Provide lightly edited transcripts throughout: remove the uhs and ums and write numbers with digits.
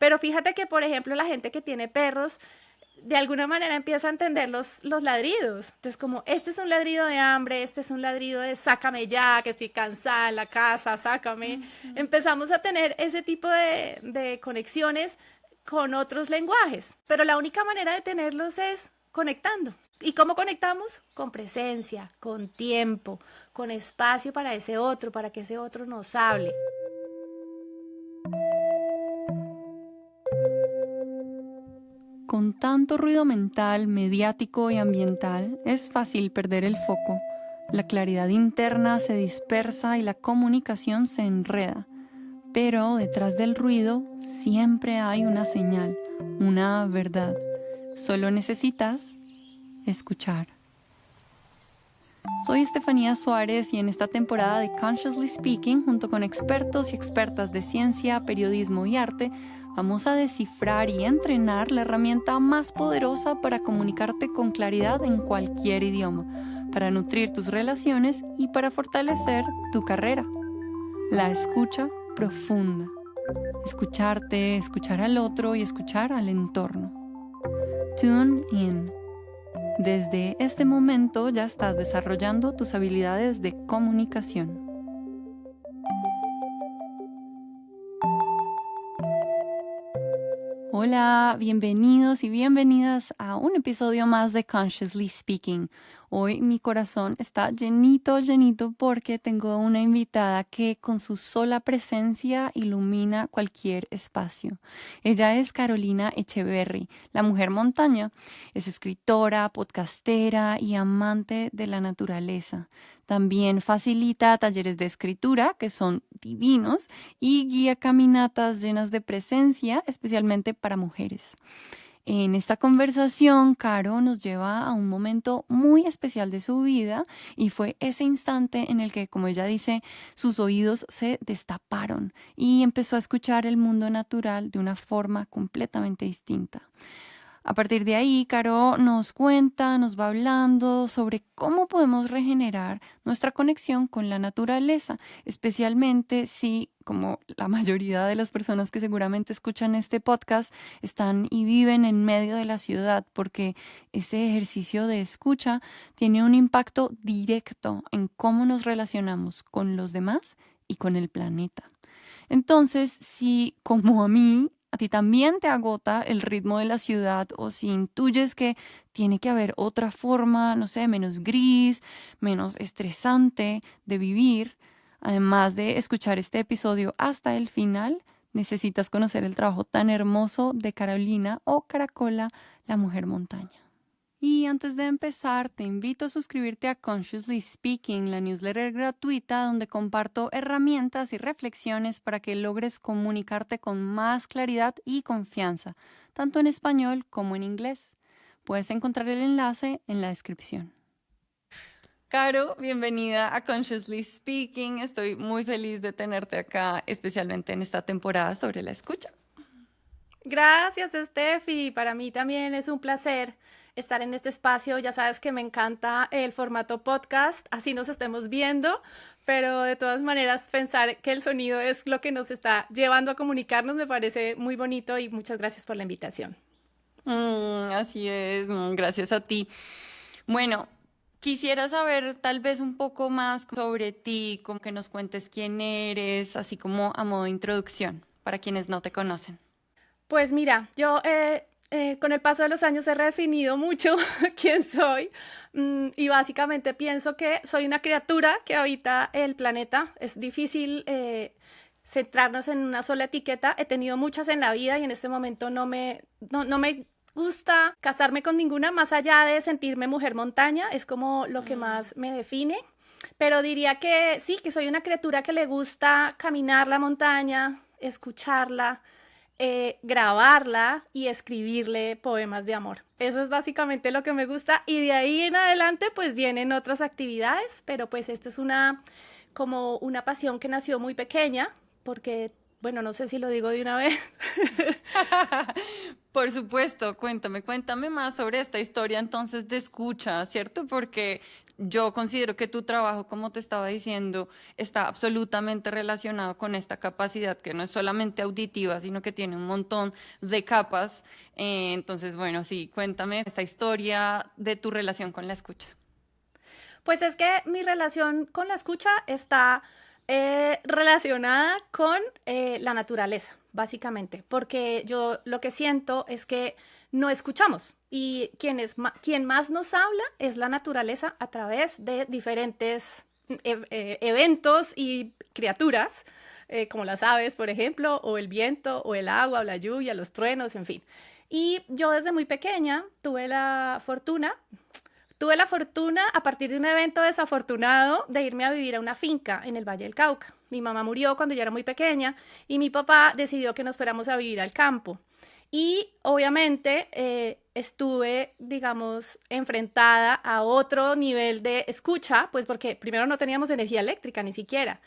Pero fíjate que, por ejemplo, la gente que tiene perros, de alguna manera empieza a entender los ladridos. Entonces, como, este es un ladrido de hambre, este es un ladrido de sácame ya, que estoy cansada en la casa, sácame. Empezamos a tener ese tipo de conexiones con otros lenguajes. Pero la única manera de tenerlos es conectando. ¿Y cómo conectamos? Con presencia, con tiempo, con espacio para ese otro, para que ese otro nos hable. Con tanto ruido mental, mediático y ambiental, es fácil perder el foco. La claridad interna se dispersa y la comunicación se enreda. Pero detrás del ruido siempre hay una señal, una verdad. Solo necesitas escuchar. Soy Estefanía Suárez y en esta temporada de Consciously Speaking, junto con expertos y expertas de ciencia, periodismo y arte, vamos a descifrar y entrenar la herramienta más poderosa para comunicarte con claridad en cualquier idioma, para nutrir tus relaciones y para fortalecer tu carrera. La escucha profunda. Escucharte, escuchar al otro y escuchar al entorno. Tune in. Desde este momento ya estás desarrollando tus habilidades de comunicación. Hola, bienvenidos y bienvenidas a un episodio más de Consciously Speaking. Hoy mi corazón está llenito porque tengo una invitada que con su sola presencia ilumina cualquier espacio. Ella es Carolina Echeverry, la mujer montaña. Es escritora, podcastera y amante de la naturaleza. También facilita talleres de escritura que son divinos y guía caminatas llenas de presencia, especialmente para mujeres. En esta conversación, Caro nos lleva a un momento muy especial de su vida y fue ese instante en el que, como ella dice, sus oídos se destaparon y empezó a escuchar el mundo natural de una forma completamente distinta. A partir de ahí, Caro nos cuenta, nos va hablando sobre cómo podemos regenerar nuestra conexión con la naturaleza, especialmente si, como la mayoría de las personas que seguramente escuchan este podcast, están y viven en medio de la ciudad, porque ese ejercicio de escucha tiene un impacto directo en cómo nos relacionamos con los demás y con el planeta. Entonces, si como a ti también te agota el ritmo de la ciudad o si intuyes que tiene que haber otra forma, no sé, menos gris, menos estresante de vivir, además de escuchar este episodio hasta el final, necesitas conocer el trabajo tan hermoso de Carolina o Caracola, la mujer montaña. Y antes de empezar, te invito a suscribirte a Consciously Speaking, la newsletter gratuita donde comparto herramientas y reflexiones para que logres comunicarte con más claridad y confianza, tanto en español como en inglés. Puedes encontrar el enlace en la descripción. Caro, bienvenida a Consciously Speaking. Estoy muy feliz de tenerte acá, especialmente en esta temporada sobre la escucha. Gracias, Steffi. Para mí también es un placer estar en este espacio. Ya sabes que me encanta el formato podcast, así nos estemos viendo, pero de todas maneras pensar que el sonido es lo que nos está llevando a comunicarnos me parece muy bonito y muchas gracias por la invitación. Así es, gracias a ti. Bueno, quisiera saber tal vez un poco más sobre ti, como que nos cuentes quién eres, así como a modo de introducción, para quienes no te conocen. Pues mira, yo con el paso de los años he redefinido mucho quién soy y básicamente pienso que soy una criatura que habita el planeta. Es difícil centrarnos en una sola etiqueta. He tenido muchas en la vida y en este momento no me gusta casarme con ninguna más allá de sentirme mujer montaña. Es como lo que más me define. Pero diría que sí, que soy una criatura que le gusta caminar la montaña, escucharla, grabarla y escribirle poemas de amor. Eso es básicamente lo que me gusta y de ahí en adelante pues vienen otras actividades, pero pues esto es como una pasión que nació muy pequeña porque, bueno, no sé si lo digo de una vez. Por supuesto, cuéntame más sobre esta historia entonces de escucha, ¿cierto? Porque yo considero que tu trabajo, como te estaba diciendo, está absolutamente relacionado con esta capacidad que no es solamente auditiva, sino que tiene un montón de capas. Entonces, bueno, sí, cuéntame esa historia de tu relación con la escucha. Pues es que mi relación con la escucha está relacionada con la naturaleza, básicamente, porque yo lo que siento es que no escuchamos y quien más nos habla es la naturaleza a través de diferentes eventos y criaturas, como las aves, por ejemplo, o el viento, o el agua, o la lluvia, los truenos, en fin. Y yo desde muy pequeña tuve la fortuna, a partir de un evento desafortunado, de irme a vivir a una finca en el Valle del Cauca. Mi mamá murió cuando yo era muy pequeña y mi papá decidió que nos fuéramos a vivir al campo. Y obviamente estuve, digamos, enfrentada a otro nivel de escucha, pues porque primero no teníamos energía eléctrica ni siquiera.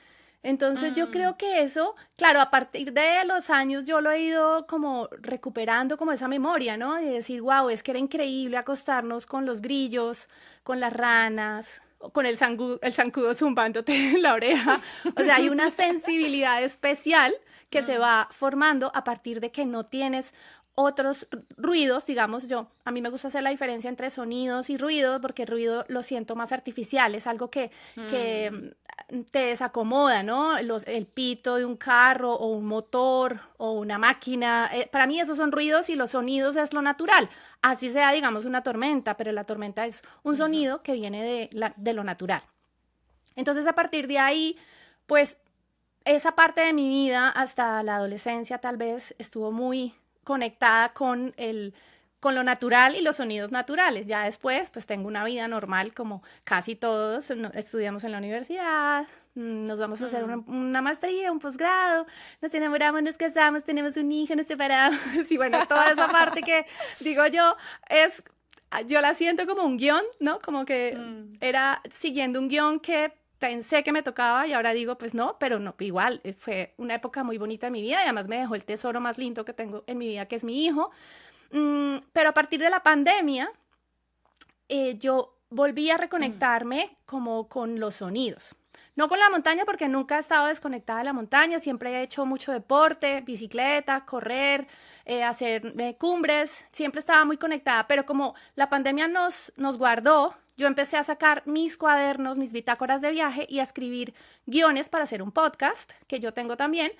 Entonces yo Mm, creo que eso, claro, a partir de los años yo lo he ido como recuperando como esa memoria, ¿no? De decir, wow, es que era increíble acostarnos con los grillos, con las ranas, o con el zancudo zumbándote en la oreja. O sea, hay una sensibilidad especial que se mm, va formando a partir de que no tienes otros ruidos, digamos yo. A mí me gusta hacer la diferencia entre sonidos y ruidos porque el ruido lo siento más artificial, es algo que mm. te desacomoda, ¿no? El pito de un carro o un motor o una máquina. Para mí esos son ruidos y los sonidos es lo natural. Así sea, digamos, una tormenta, pero la tormenta es un Ajá. sonido que viene de lo natural. Entonces, a partir de ahí, pues esa parte de mi vida hasta la adolescencia tal vez estuvo muy conectada con lo natural y los sonidos naturales. Ya después, pues tengo una vida normal como casi todos. Estudiamos en la universidad, nos vamos a hacer una, Mm. una maestría, un posgrado, nos enamoramos, nos casamos, tenemos un hijo, nos separamos. Y bueno, toda esa parte que digo yo es yo la siento como un guión, ¿no? Como que Mm. era siguiendo un guión que pensé que me tocaba y ahora digo, pues no, pero no, igual, fue una época muy bonita de mi vida y además me dejó el tesoro más lindo que tengo en mi vida, que es mi hijo. Pero a partir de la pandemia, yo volví a Mm. reconectarme como con los sonidos. No con la montaña porque nunca he estado desconectada de la montaña, siempre he hecho mucho deporte, bicicleta, correr, hacer cumbres, siempre estaba muy conectada, pero como la pandemia nos guardó, yo empecé a sacar mis cuadernos, mis bitácoras de viaje y a escribir guiones para hacer un podcast, que yo tengo también,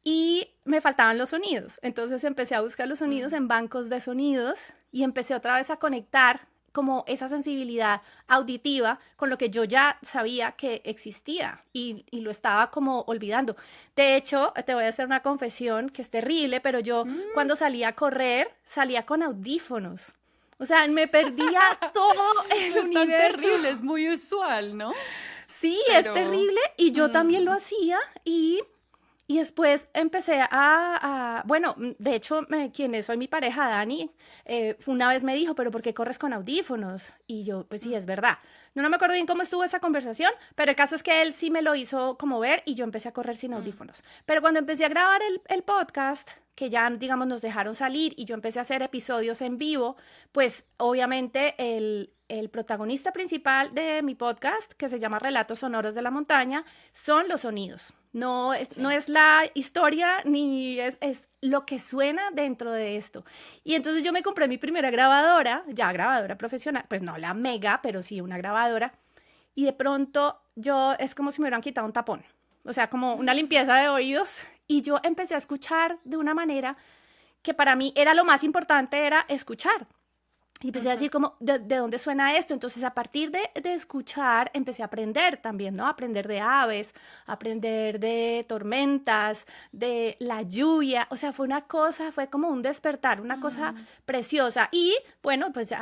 y me faltaban los sonidos. Entonces empecé a buscar los sonidos Mm. en bancos de sonidos y empecé otra vez a conectar como esa sensibilidad auditiva con lo que yo ya sabía que existía y lo estaba como olvidando. De hecho, te voy a hacer una confesión que es terrible, pero yo Mm. cuando salía a correr, salía con audífonos. O sea, me perdía todo No el es tan universo. terrible, es muy usual, ¿no? Sí, es Pero, terrible y yo también lo mm, hacía y después empecé bueno, de hecho, quien es hoy mi pareja, Dani, una vez me dijo, pero ¿por qué corres con audífonos? Y yo, pues sí, mm, es verdad. No me acuerdo bien cómo estuvo esa conversación, pero el caso es que él sí me lo hizo como ver y yo empecé a correr sin mm, audífonos. Pero cuando empecé a grabar el podcast, que ya, digamos, nos dejaron salir y yo empecé a hacer episodios en vivo, pues obviamente el protagonista principal de mi podcast, que se llama Relatos Sonoros de la Montaña, son los sonidos. No sí. es la historia ni es lo que suena dentro de esto. Y entonces yo me compré mi primera grabadora, ya grabadora profesional, pues no la mega, pero sí una grabadora. Y de pronto yo es como si me hubieran quitado un tapón, o sea, como una limpieza de oídos. Y yo empecé a escuchar de una manera que para mí era lo más importante, era escuchar. Y empecé a Ujú. decir como, ¿de dónde suena esto? Entonces, a partir de escuchar, empecé a aprender también, ¿no? Aprender de aves, aprender de tormentas, de la lluvia. O sea, fue una cosa, fue como un despertar, una cosa Mm. preciosa. Y bueno, pues de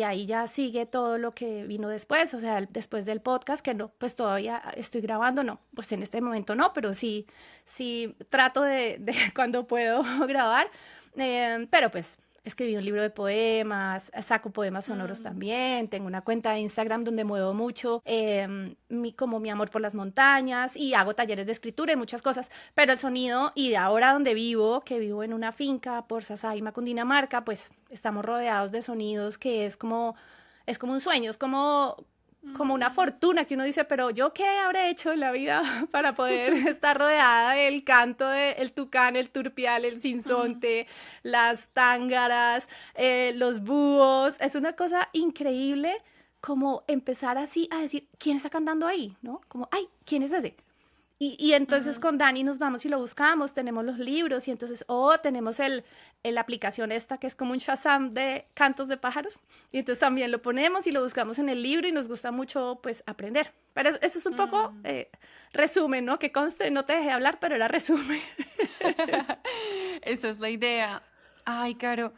ahí ya sigue todo lo que vino después. O sea, después del podcast, que no, pues todavía estoy grabando, no, pues en este momento no, pero sí, sí trato de cuando puedo grabar. Pero pues escribí un libro de poemas, saco poemas sonoros Mm. también, tengo una cuenta de Instagram donde muevo mucho como mi amor por las montañas y hago talleres de escritura y muchas cosas, pero el sonido y de ahora donde vivo, que vivo en una finca por Sasaima, Cundinamarca, pues estamos rodeados de sonidos que es como un sueño, es como como una fortuna que uno dice, pero ¿yo qué habré hecho en la vida para poder estar rodeada del canto del tucán, el turpial, el sinsonte, las tángaras, los búhos? Es una cosa increíble como empezar así a decir, ¿quién está cantando ahí? ¿No? Como, ay, ¿quién es ese? Y entonces con Dani nos vamos y lo buscamos, tenemos los libros y entonces, tenemos la aplicación esta que es como un Shazam de cantos de pájaros y entonces también lo ponemos y lo buscamos en el libro y nos gusta mucho pues aprender. Pero eso es un poco resumen, ¿no? Que conste, no te dejé hablar, pero era resumen. Esa es la idea. Ay, Caro,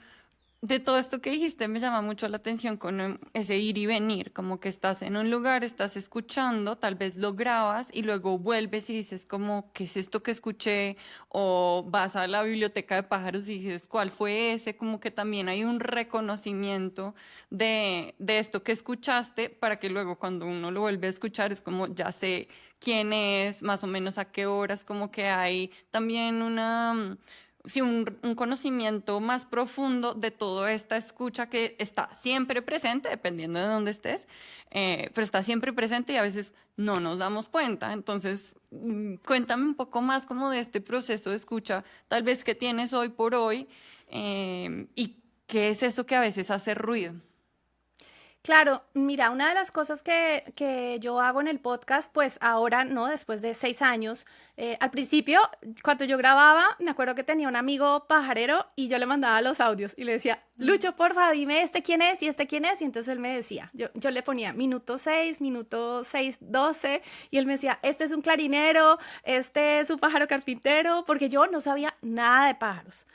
de todo esto que dijiste me llama mucho la atención con ese ir y venir, como que estás en un lugar, estás escuchando, tal vez lo grabas y luego vuelves y dices como, ¿qué es esto que escuché? O vas a la biblioteca de pájaros y dices, ¿cuál fue ese? Como que también hay un reconocimiento de esto que escuchaste para que luego cuando uno lo vuelve a escuchar es como, ya sé quién es, más o menos a qué horas, como que hay también sí, un conocimiento más profundo de toda esta escucha que está siempre presente, dependiendo de dónde estés, pero está siempre presente y a veces no nos damos cuenta. Entonces, cuéntame un poco más como de este proceso de escucha, tal vez que tienes hoy por hoy, y qué es eso que a veces hace ruido. Claro, mira, una de las cosas que yo hago en el podcast, pues ahora, ¿no? Después de 6 años, al principio, cuando yo grababa, me acuerdo que tenía un amigo pajarero y yo le mandaba los audios y le decía, Lucho, porfa, dime este quién es y este quién es. Y entonces él me decía, yo le ponía minuto 6, minuto 6:12 y él me decía, este es un clarinero, este es un pájaro carpintero, porque yo no sabía nada de pájaros.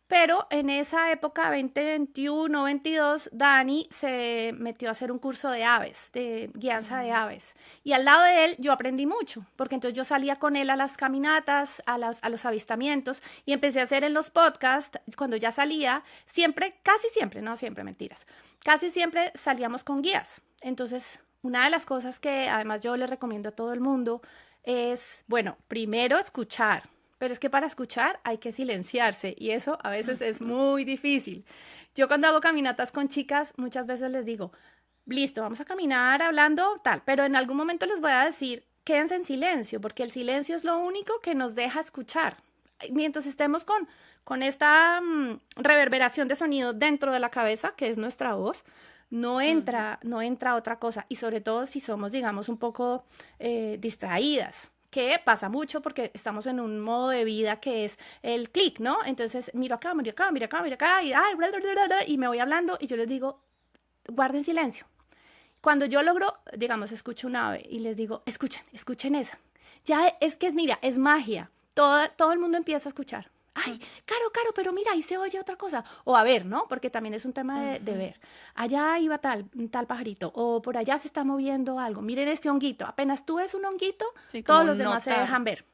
Pero en esa época, 2021, 22, Dani se metió a hacer un curso de aves, de guianza de aves. Y al lado de él yo aprendí mucho, porque entonces yo salía con él a las caminatas, a los avistamientos, y empecé a hacer en los podcasts, cuando ya salía, siempre, casi siempre, no siempre, mentiras, casi siempre salíamos con guías. Entonces, una de las cosas que además yo le recomiendo a todo el mundo es, bueno, primero escuchar. Pero es que para escuchar hay que silenciarse y eso a veces es muy difícil. Yo cuando hago caminatas con chicas, muchas veces les digo, listo, vamos a caminar hablando tal, pero en algún momento les voy a decir, quédense en silencio, porque el silencio es lo único que nos deja escuchar. Mientras estemos con esta reverberación de sonido dentro de la cabeza, que es nuestra voz, no entra otra cosa. Y sobre todo si somos, digamos, un poco distraídas, que pasa mucho porque estamos en un modo de vida que es el clic, ¿no? Entonces miro acá, miro acá, miro acá, miro acá y, ay, bla, bla, bla, bla, y me voy hablando y yo les digo, guarden silencio. Cuando yo logro, digamos, escucho un ave y les digo, escuchen, escuchen esa. Ya es que, mira, es magia. Todo el mundo empieza a escuchar. Ay, Caro, Caro, pero mira, ahí se oye otra cosa. O a ver, ¿no? Porque también es un tema de ver. Allá iba tal pajarito, o por allá se está moviendo algo. Miren este honguito. Apenas tú ves un honguito, Sí, todos como los demás se notar. dejan ver.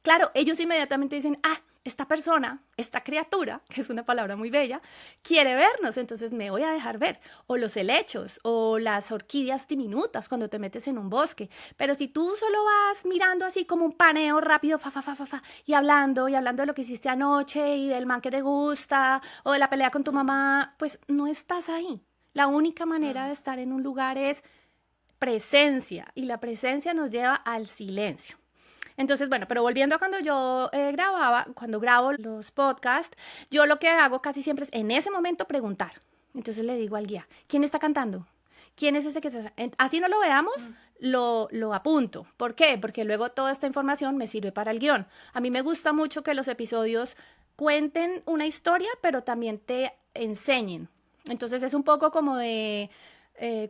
Claro, ellos inmediatamente dicen, esta persona, esta criatura, que es una palabra muy bella, quiere vernos, entonces me voy a dejar ver. O los helechos, o las orquídeas diminutas cuando te metes en un bosque. Pero si tú solo vas mirando así como un paneo rápido, fa, fa, fa, fa, fa, y hablando de lo que hiciste anoche, y del man que te gusta, o de la pelea con tu mamá, pues no estás ahí. La única manera de estar en un lugar es presencia, y la presencia nos lleva al silencio. Entonces, bueno, pero volviendo a cuando yo grababa, cuando grabo los podcasts, yo lo que hago casi siempre es en ese momento preguntar. Entonces le digo al guía, ¿quién está cantando? ¿Quién es ese que está? Así no lo veamos, lo apunto. ¿Por qué? Porque luego toda esta información me sirve para el guión. A mí me gusta mucho que los episodios cuenten una historia, pero también te enseñen. Entonces es un poco como de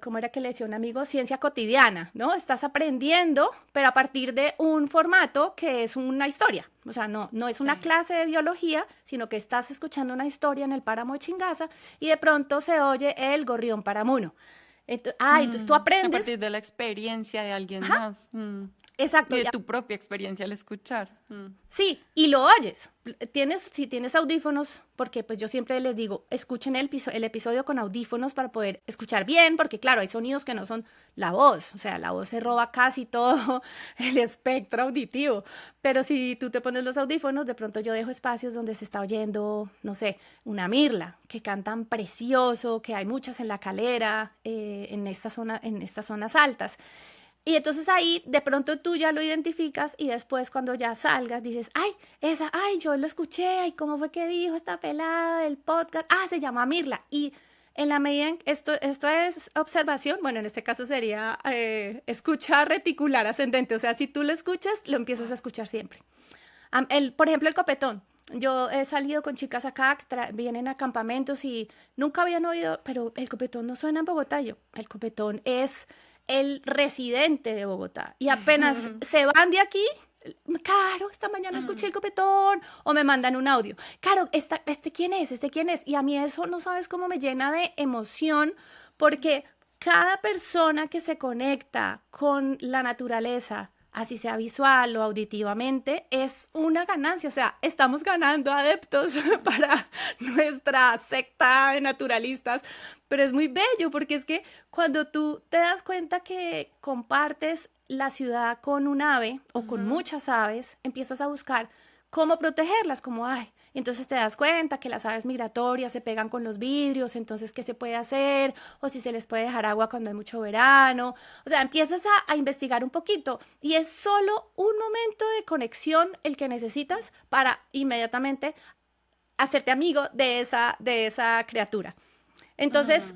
¿cómo era que le decía un amigo? Ciencia cotidiana, ¿no? Estás aprendiendo, pero a partir de un formato que es una historia. O sea, no es una Sí. clase de biología, sino que estás escuchando una historia en el páramo de Chingaza y de pronto se oye el gorrión paramuno. Entonces tú A aprendes. partir de la experiencia de alguien más. Exacto, Y de tu propia experiencia al escuchar. sí, y lo oyes. Si tienes audífonos, porque pues yo siempre les digo, escuchen el episodio con audífonos para poder escuchar bien, porque claro, hay sonidos que no son la voz, o sea, la voz se roba casi todo el espectro auditivo, pero si tú te pones los audífonos, de pronto yo dejo espacios donde se está oyendo, no sé, una mirla, que cantan precioso, que hay muchas en La Calera, en estas zonas altas. Y entonces ahí de pronto tú ya lo identificas y después cuando ya salgas dices, ay, ay, yo lo escuché, ay, ¿cómo fue que dijo esta pelada del podcast? Ah, se llama Mirla. Y en la medida en esto es observación, bueno, en este caso sería escucha reticular ascendente, o sea, si tú lo escuchas, lo empiezas a escuchar siempre. Por ejemplo, el copetón. Yo he salido con chicas acá que vienen a campamentos y nunca habían oído, pero el copetón no suena en Bogotá. El copetón es el residente de Bogotá. Y apenas se van de aquí, Caro, esta mañana escuché el copetón, o me mandan un audio. Caro, ¿este quién es? ¿Este quién es? Y a mí eso no sabes cómo me llena de emoción, porque cada persona que se conecta con la naturaleza, así sea visual o auditivamente, es una ganancia. O sea, estamos ganando adeptos para nuestra secta de naturalistas, pero es muy bello porque es que cuando tú te das cuenta que compartes la ciudad con un ave o con muchas aves, empiezas a buscar cómo protegerlas, como, ay, entonces te das cuenta que las aves migratorias se pegan con los vidrios, entonces, ¿qué se puede hacer? O si se les puede dejar agua cuando hay mucho verano. O sea, empiezas a investigar un poquito y es solo un momento de conexión el que necesitas para inmediatamente hacerte amigo de esa criatura. Entonces,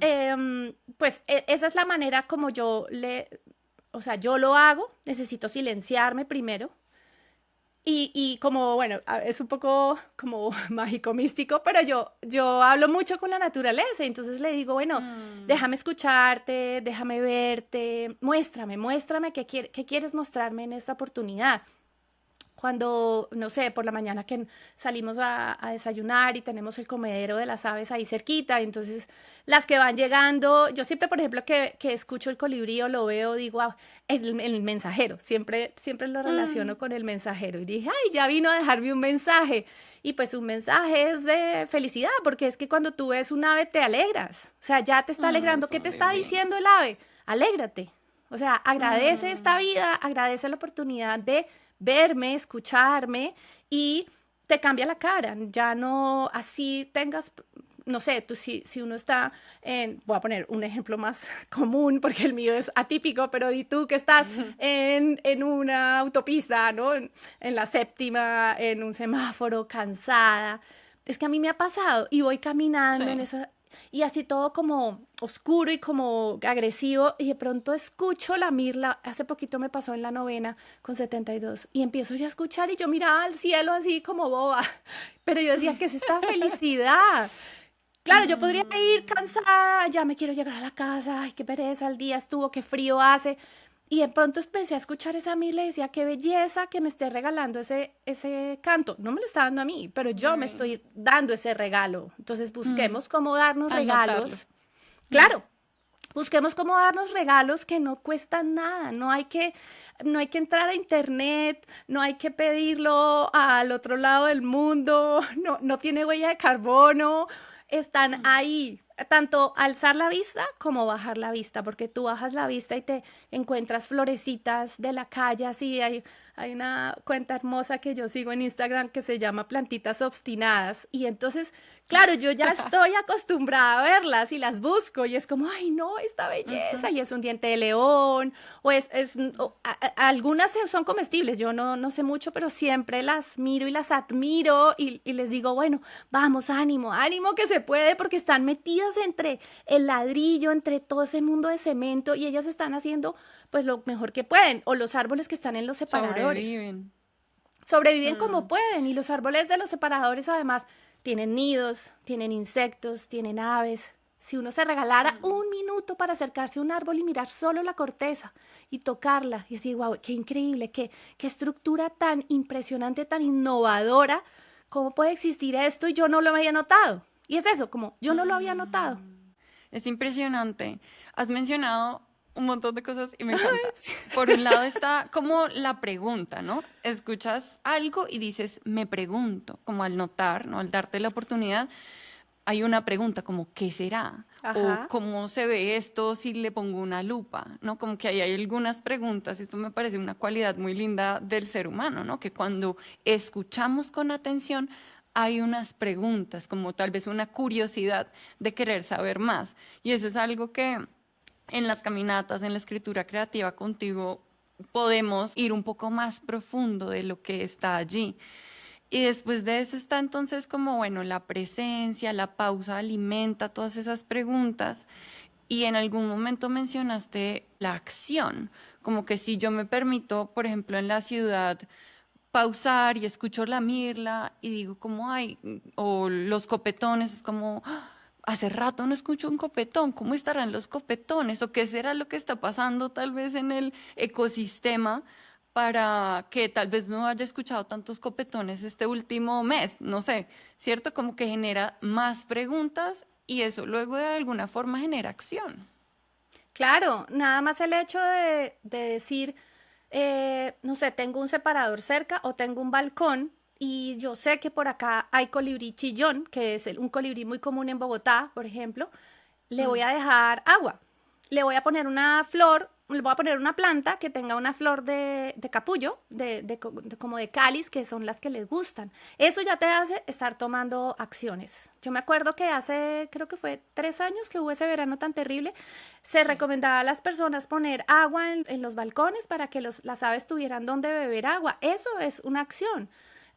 pues esa es la manera como o sea, yo lo hago, necesito silenciarme primero y como, bueno, es un poco como mágico, místico, pero yo hablo mucho con la naturaleza, entonces le digo, bueno, déjame escucharte, déjame verte, muéstrame qué quieres mostrarme en esta oportunidad. Cuando, no sé, por la mañana que salimos a desayunar y tenemos el comedero de las aves ahí cerquita, entonces las que van llegando, yo siempre, por ejemplo, que escucho el colibrí o lo veo, digo, "Ah, es el mensajero", siempre lo relaciono con el mensajero y dije, ay, ya vino a dejarme un mensaje. Y pues un mensaje es de felicidad, porque es que cuando tú ves un ave te alegras, o sea, ya te está alegrando. ¿Qué Eso, te está divino. diciendo el ave? Alégrate. O sea, agradece esta vida, agradece la oportunidad de verme, escucharme y te cambia la cara. Ya no así tengas, no sé, tú si uno está voy a poner un ejemplo más común porque el mío es atípico, pero di tú que estás en una autopista, ¿no? En la séptima, en un semáforo, cansada. Es que a mí me ha pasado y voy caminando en Sí. esa y así todo como oscuro y como agresivo y de pronto escucho la mirla, hace poquito me pasó en la novena con 72 y empiezo ya a escuchar y yo miraba al cielo así como boba, pero yo decía, ¿qué es esta felicidad? Claro, yo podría ir cansada, ya me quiero llegar a la casa, ay, qué pereza, el día estuvo, qué frío hace. Y de pronto empecé a escuchar esa mirla y decía, qué belleza que me esté regalando ese canto. No me lo está dando a mí, pero yo me Divino. estoy dando ese regalo. Entonces Mm, busquemos cómo darnos Anotarlo. regalos. Mm. Claro, busquemos cómo darnos regalos que no cuestan nada. No hay que entrar a internet, no hay que pedirlo al otro lado del mundo, no tiene huella de carbono. Están ahí, tanto alzar la vista como bajar la vista, porque tú bajas la vista y te encuentras florecitas de la calle, así hay una cuenta hermosa que yo sigo en Instagram que se llama Plantitas Obstinadas y entonces, claro, yo ya estoy acostumbrada a verlas y las busco y es como, ay no, esta belleza Ujú. y es un diente de león o algunas son comestibles, yo no sé mucho, pero siempre las miro y las admiro y les digo, bueno, vamos, ánimo, ánimo que se puede porque están metidas entre el ladrillo, entre todo ese mundo de cemento y ellas están haciendo pues lo mejor que pueden o los árboles que están en los separadores Sobreviven. sobreviven como Mm. pueden y los árboles de los separadores además tienen nidos, tienen insectos, tienen aves. Si uno se regalara un minuto para acercarse a un árbol y mirar solo la corteza y tocarla y decir, wow, qué increíble, qué estructura tan impresionante, tan innovadora, ¿cómo puede existir esto y yo no lo había notado? Y es eso, como yo no lo había notado. Es impresionante. Has mencionado un montón de cosas y me encanta. Por un lado está como la pregunta, ¿no? Escuchas algo y dices, me pregunto, como al notar, ¿no? Al darte la oportunidad, hay una pregunta como, ¿qué será? O Ajá. ¿cómo se ve esto si le pongo una lupa? ¿No? Como que ahí hay algunas preguntas, y esto me parece una cualidad muy linda del ser humano, ¿no? Que cuando escuchamos con atención, hay unas preguntas, como tal vez una curiosidad de querer saber más. Y eso es algo que en las caminatas, en la escritura creativa contigo, podemos ir un poco más profundo de lo que está allí. Y después de eso está entonces como, bueno, la presencia, la pausa alimenta todas esas preguntas. Y en algún momento mencionaste la acción, como que si yo me permito, por ejemplo, en la ciudad, pausar y escucho la mirla y digo como, ay, o los copetones, es como, "Ah, hace rato no escucho un copetón, ¿cómo estarán los copetones? ¿O qué será lo que está pasando tal vez en el ecosistema para que tal vez no haya escuchado tantos copetones este último mes? No sé, ¿cierto? Como que genera más preguntas y eso luego de alguna forma genera acción. Claro, nada más el hecho de decir, no sé, tengo un separador cerca o tengo un balcón y yo sé que por acá hay colibrí chillón, que es un colibrí muy común en Bogotá, por ejemplo, le voy Mm, a dejar agua. Le voy a poner una flor, le voy a poner una planta que tenga una flor de capullo, como de cáliz, que son las que les gustan. Eso ya te hace estar tomando acciones. Yo me acuerdo que hace, creo que fue 3 años que hubo ese verano tan terrible, se sí. recomendaba a las personas poner agua en los balcones para que las aves tuvieran donde beber agua. Eso es una acción.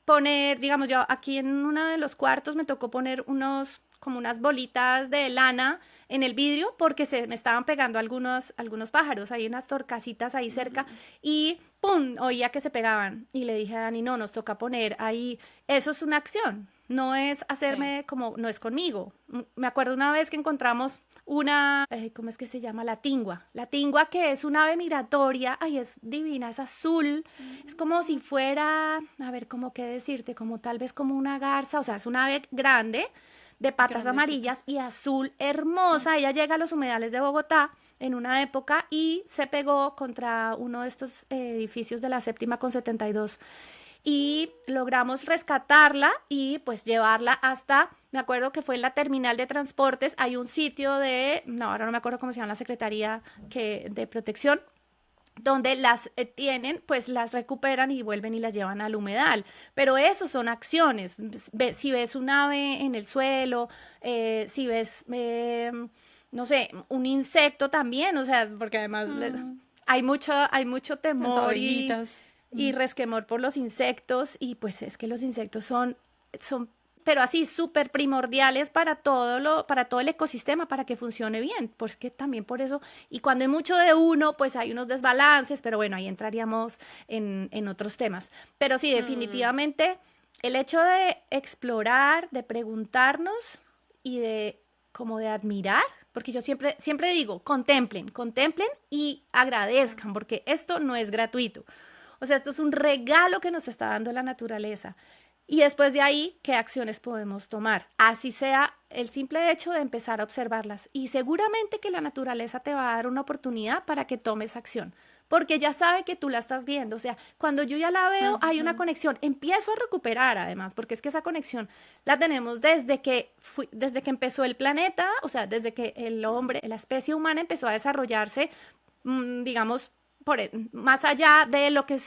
Poner, digamos, yo aquí en uno de los cuartos me tocó poner como unas bolitas de lana en el vidrio porque se me estaban pegando algunos pájaros, hay unas torcasitas ahí cerca Mm, y ¡pum! Oía que se pegaban. Y le dije a Dani, no, nos toca poner ahí, eso es una acción, no es sí. hacerme como, no es conmigo. Me acuerdo una vez que encontramos ¿cómo es que se llama? La tingua que es una ave migratoria, ay, es divina, es azul, es como si fuera, a ver, ¿cómo qué decirte? Como tal vez como una garza, o sea, es una ave grande, de patas Grandecita. amarillas y azul, hermosa. Ella llega a los humedales de Bogotá en una época y se pegó contra uno de estos edificios de la séptima con 72 y logramos rescatarla y pues llevarla hasta, me acuerdo que fue en la terminal de transportes, hay un sitio no, ahora no me acuerdo cómo se llama la Secretaría de Protección, donde las tienen, pues las recuperan y vuelven y las llevan al humedal. Pero eso son acciones. Si ves un ave en el suelo, si ves, no sé, un insecto también, o sea, porque además Mm, hay mucho las temor abejitas. y Mm. resquemor por los insectos y pues es que los insectos son pero así súper primordiales para todo el ecosistema, para que funcione bien, porque también por eso, y cuando hay mucho de uno, pues hay unos desbalances, pero bueno, ahí entraríamos en otros temas. Pero sí, Mm, definitivamente el hecho de explorar, de preguntarnos y de como de admirar, porque yo siempre digo, contemplen y agradezcan, porque esto no es gratuito. O sea, esto es un regalo que nos está dando la naturaleza. Y después de ahí, ¿qué acciones podemos tomar? Así sea el simple hecho de empezar a observarlas. Y seguramente que la naturaleza te va a dar una oportunidad para que tomes acción. Porque ya sabe que tú la estás viendo. O sea, cuando yo ya la veo, hay una ujú. conexión. Empiezo a recuperar además, porque es que esa conexión la tenemos desde que empezó el planeta, o sea, desde que el hombre, la especie humana empezó a desarrollarse, digamos, más allá de lo que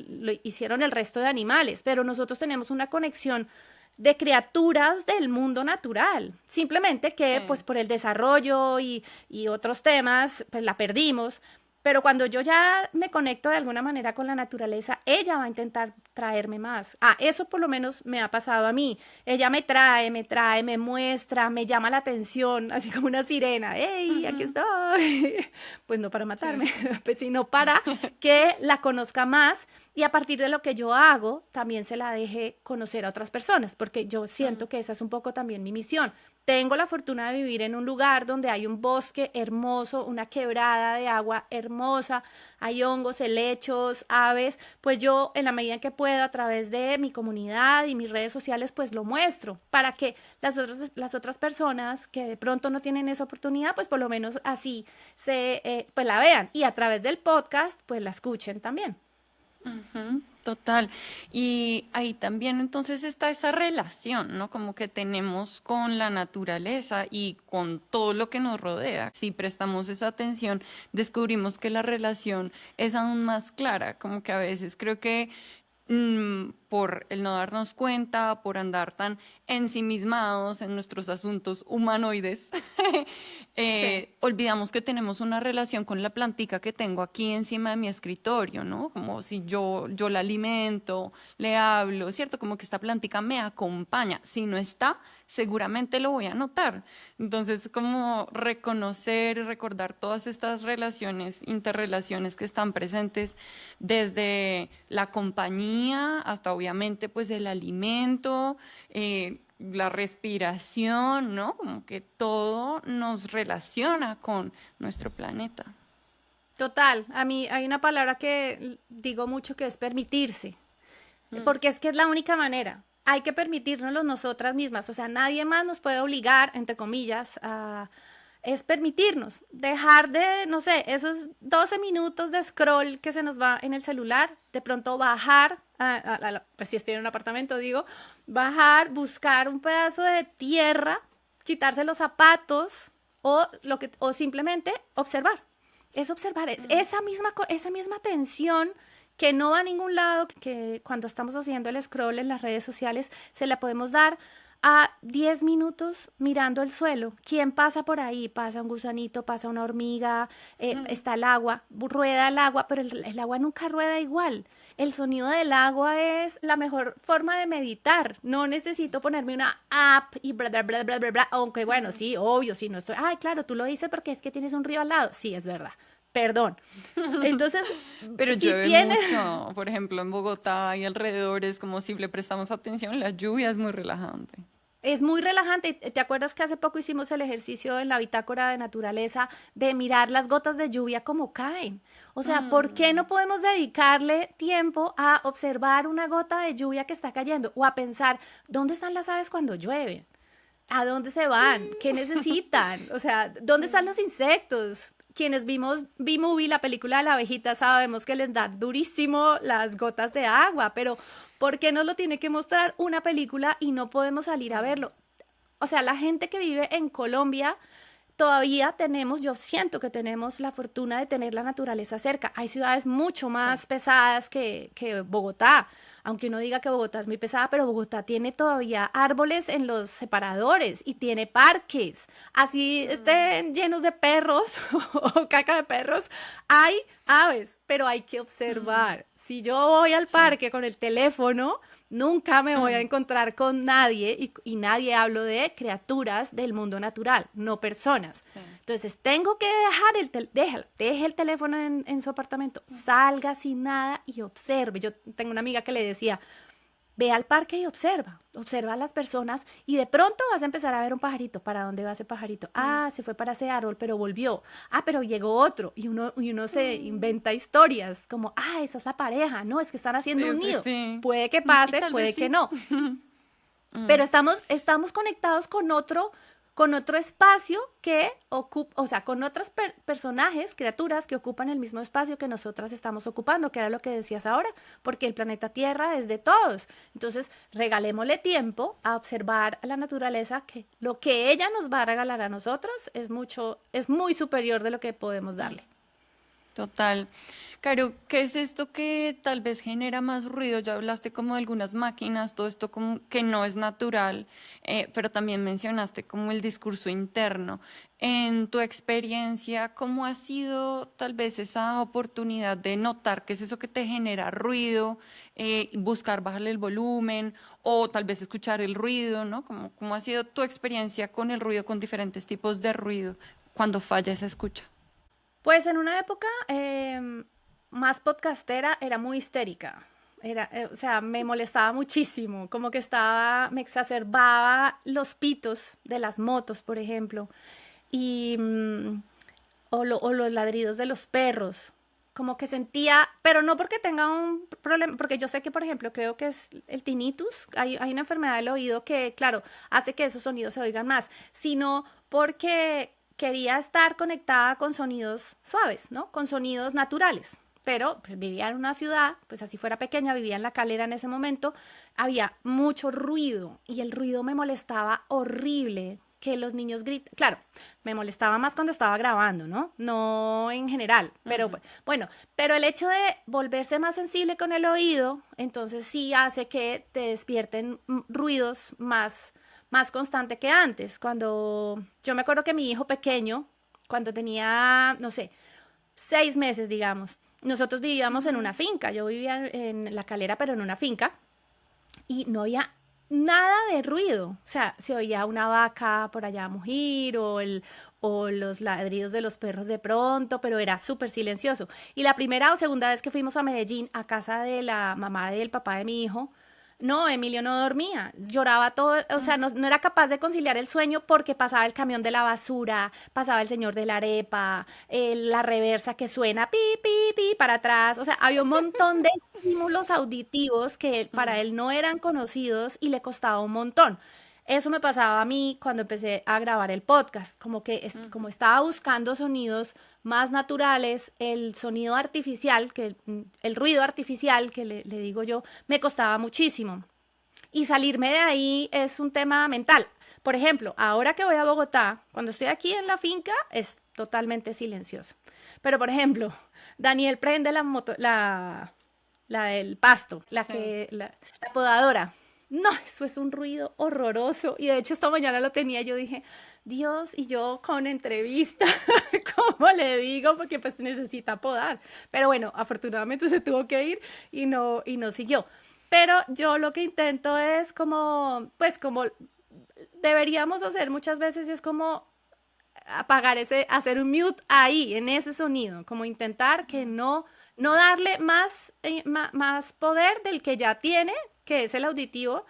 lo hicieron el resto de animales, pero nosotros tenemos una conexión de criaturas del mundo natural. Simplemente que pues Sí. por el desarrollo y otros temas, pues la perdimos. Pero cuando yo ya me conecto de alguna manera con la naturaleza, ella va a intentar traerme más. Ah, eso por lo menos me ha pasado a mí. Ella me trae, me muestra, me llama la atención, así como una sirena. ¡Hey, aquí Ujú. estoy! Pues no para matarme, Cierto. pues sino para que la conozca más y a partir de lo que yo hago, también se la deje conocer a otras personas, porque yo Mm, siento que esa es un poco también mi misión. Tengo la fortuna de vivir en un lugar donde hay un bosque hermoso, una quebrada de agua hermosa, hay hongos, helechos, aves, pues yo en la medida que puedo a través de mi comunidad y mis redes sociales pues lo muestro para que las otras personas que de pronto no tienen esa oportunidad pues por lo menos así pues la vean y a través del podcast pues la escuchen también. ujú, total. Y ahí también entonces está esa relación, ¿no? Como que tenemos con la naturaleza y con todo lo que nos rodea. Si prestamos esa atención, descubrimos que la relación es aún más clara. Como que a veces creo que por el no darnos cuenta, por andar tan ensimismados en nuestros asuntos humanoides, Sí. olvidamos que tenemos una relación con la plantica que tengo aquí encima de mi escritorio, ¿no? Como si yo la alimento, le hablo, ¿cierto? Como que esta plantica me acompaña. Si no está, seguramente lo voy a notar. Entonces, como reconocer y recordar todas estas relaciones, interrelaciones que están presentes desde la compañía hasta obviamente pues el alimento, la respiración, ¿no? Como que todo nos relaciona con nuestro planeta. Total, a mí hay una palabra que digo mucho que es permitirse, Mm, porque es que es la única manera. Hay que permitirnoslo nosotras mismas, o sea, nadie más nos puede obligar, entre comillas, a... Es permitirnos, dejar de, no sé, esos 12 minutos de scroll que se nos va en el celular, de pronto bajar, pues si estoy en un apartamento, digo, bajar, buscar un pedazo de tierra, quitarse los zapatos o simplemente observar. Es observar, es mm, esa misma tensión que no va a ningún lado, que cuando estamos haciendo el scroll en las redes sociales se la podemos dar a 10 minutos mirando el suelo. ¿Quién pasa por ahí? Pasa un gusanito, pasa una hormiga, mm. está el agua, rueda el agua, pero el agua nunca rueda igual. El sonido del agua es la mejor forma de meditar. No necesito ponerme una app y bla, bla, bla, bla, bla, bla. Aunque bueno, sí, obvio, sí, no estoy. Ay, claro, tú lo dices porque es que tienes un río al lado. Sí, es verdad. Perdón. Entonces, Pero si llueve tienes, mucho, por ejemplo, en Bogotá y alrededores, como si le prestamos atención, la lluvia es muy relajante. es muy relajante. ¿Te acuerdas que hace poco hicimos el ejercicio en la bitácora de naturaleza de mirar las gotas de lluvia como caen? O sea, ¿por qué Mm, no podemos dedicarle tiempo a observar una gota de lluvia que está cayendo o a pensar, ¿dónde están las aves cuando llueve? ¿A dónde se sí. van? ¿Qué necesitan? O sea, ¿dónde están Mm, los insectos? Quienes vimos B-Movie, la película de la abejita, sabemos que les da durísimo las gotas de agua, pero ¿por qué nos lo tiene que mostrar una película y no podemos salir a mm, verlo? O sea, la gente que vive en Colombia, todavía tenemos, yo siento que tenemos la fortuna de tener la naturaleza cerca. Hay ciudades mucho sí. más pesadas que Bogotá, aunque uno diga que Bogotá es muy pesada, pero Bogotá tiene todavía árboles en los separadores y tiene parques. Así Mm, estén llenos de perros o caca de perros, hay aves, pero hay que mm, observar. Si yo voy al sí. parque con el teléfono, nunca me voy a Mm, encontrar con nadie y nadie hablo de criaturas del mundo natural, no personas. sí. Entonces tengo que dejar deje el teléfono en su apartamento, salga sin nada y observe. Yo tengo una amiga que le decía, ve al parque y observa, observa a las personas y de pronto vas a empezar a ver un pajarito. ¿Para dónde va ese pajarito? Mm, Ah, se fue para ese árbol, pero volvió. Ah, pero llegó otro. Y uno se mm. inventa historias como, ah, esa es la pareja. No, es que están haciendo Sí, un sí, nido. sí. Puede que Y pase, tal vez puede que sí. no, pero Mm, estamos conectados con otro espacio que ocupa, o sea, con otros personajes, criaturas que ocupan el mismo espacio que nosotras estamos ocupando, que era lo que decías ahora, porque el planeta Tierra es de todos. Entonces, regalémosle tiempo a observar a la naturaleza, que lo que ella nos va a regalar a nosotras es muy superior de lo que podemos mm. darle. Total. Caro, ¿qué es esto que tal vez genera más ruido? Ya hablaste como de algunas máquinas, todo esto como que no es natural, pero también mencionaste como el discurso interno. En tu experiencia, ¿cómo ha sido tal vez esa oportunidad de notar qué es eso que te genera ruido, buscar bajarle el volumen o tal vez escuchar el ruido, ¿no? ¿Cómo ha sido tu experiencia con el ruido, con diferentes tipos de ruido cuando falla esa escucha? Pues en una época más podcastera, era muy histérica. O sea, me molestaba muchísimo, como que me exacerbaba los pitos de las motos, por ejemplo, y, o los ladridos de los perros. Como que sentía, pero no porque tenga un problema, porque yo sé que, por ejemplo, creo que es el tinnitus, hay una enfermedad del oído que, claro, hace que esos sonidos se oigan más, sino porque quería estar conectada con sonidos suaves, ¿no? Con sonidos naturales. Pero pues, vivía en una ciudad, pues así fuera pequeña, vivía en La Calera en ese momento, había mucho ruido y el ruido me molestaba horrible, que los niños gritan. Claro, me molestaba más cuando estaba grabando, ¿no? No en general, pero Ujú. bueno, pero el hecho de volverse más sensible con el oído, entonces sí hace que te despierten ruidos más constante que antes. Cuando yo me acuerdo que mi hijo pequeño, cuando tenía, no sé, 6 meses, digamos, nosotros vivíamos en Ujú. una finca. Yo vivía en La Calera, pero en una finca y no había nada de ruido. O sea, se oía una vaca por allá mugir o los ladridos de los perros de pronto, pero era súper silencioso. Y la primera o segunda vez que fuimos a Medellín, a casa de la mamá del papá de mi hijo, no, Emilio no dormía, lloraba todo, o sea, Mm. no era capaz de conciliar el sueño porque pasaba el camión de la basura, pasaba el señor de la arepa, la reversa que suena pi, pi, pi para atrás, o sea, había un montón de estímulos auditivos que para Mm. él no eran conocidos y le costaba un montón. Eso me pasaba a mí cuando empecé a grabar el podcast, como que como Ujú. estaba buscando sonidos más naturales, el sonido artificial, el ruido artificial que le digo yo, me costaba muchísimo. Y salirme de ahí es un tema mental. Por ejemplo, ahora que voy a Bogotá, cuando estoy aquí en la finca, es totalmente silencioso. Pero, por ejemplo, Daniel prende la del pasto, Sí. la podadora. No, eso es un ruido horroroso. Y de hecho esta mañana lo tenía, yo dije, Dios, y yo con entrevista, ¿cómo le digo? Porque pues necesita podar. Pero bueno, afortunadamente se tuvo que ir y no siguió. Pero yo lo que intento es como, pues como deberíamos hacer muchas veces, es como apagar hacer un mute ahí, en ese sonido, como intentar que Mm. no darle más poder del que ya tiene, que es el auditivo,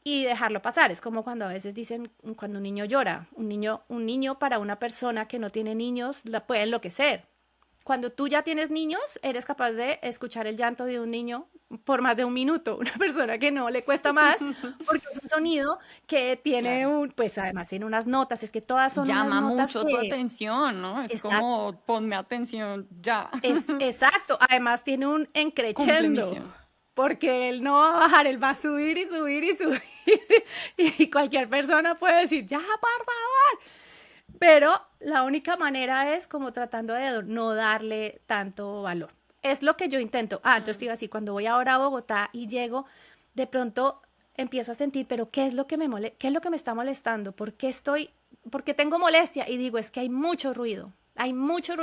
y dejarlo pasar. Es como cuando a veces dicen, cuando un niño llora, un niño para una persona que no tiene niños la puede enloquecer. Cuando tú ya tienes niños, eres capaz de escuchar el llanto de un niño por más de un minuto. Una persona que no le cuesta más, porque es un sonido que tiene Claro. pues además tiene unas notas, es que todas son unas Llama notas mucho tu que, atención, ¿no? Es exacto, como ponme atención ya. es exacto, además tiene un Cumple encrechendo, misión. porque él no va a bajar, él va a subir y subir y subir, y cualquier persona puede decir, ya, por favor, pero la única manera es como tratando de no darle tanto valor. Es lo que yo intento. Entonces te Mm. iba así, cuando voy ahora a Bogotá y llego, de pronto empiezo a sentir, pero ¿qué es lo que qué es lo que me está molestando? ¿Por qué tengo molestia? Y digo, es que hay mucho ruido,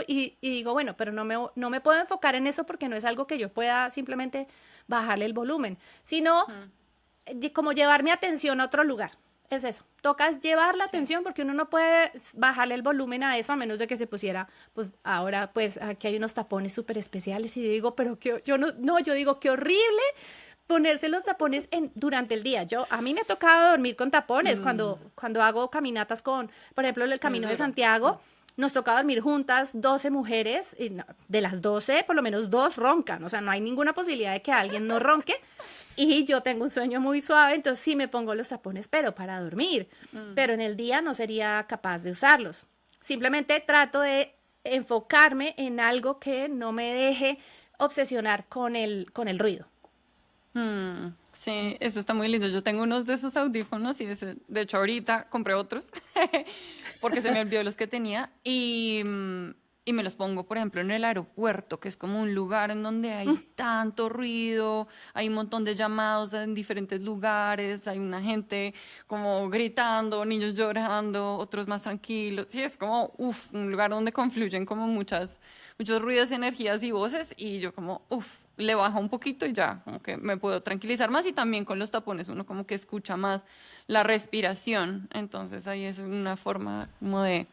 y digo, bueno, pero no me puedo enfocar en eso porque no es algo que yo pueda simplemente bajarle el volumen, sino Mm. como llevar mi atención a otro lugar. Es eso. Toca es llevar la Sí. atención porque uno no puede bajarle el volumen a eso a menos de que se pusiera, pues ahora pues aquí hay unos tapones súper especiales y digo, pero que yo no, yo digo, qué horrible ponerse los tapones durante el día. A mí me ha tocado dormir con tapones Mm. cuando hago caminatas por ejemplo, el Es Camino de duro. Mm. Santiago. Nos toca dormir juntas 12 mujeres, y de las 12 por lo menos dos roncan, o sea, no hay ninguna posibilidad de que alguien no ronque, y yo tengo un sueño muy suave, entonces sí me pongo los tapones, pero para dormir, Mm. pero en el día no sería capaz de usarlos. Simplemente trato de enfocarme en algo que no me deje obsesionar con el ruido. Sí, eso está muy lindo. Yo tengo unos de esos audífonos y de hecho ahorita compré otros porque se me olvidó los que tenía y me los pongo, por ejemplo, en el aeropuerto, que es como un lugar en donde hay tanto ruido, hay un montón de llamados en diferentes lugares, hay una gente como gritando, niños llorando, otros más tranquilos. Sí, es como, un lugar donde confluyen como muchos ruidos, energías y voces y yo como, le baja un poquito y ya, como que me puedo tranquilizar más y también con los tapones uno como que escucha más la respiración, entonces ahí es una forma como de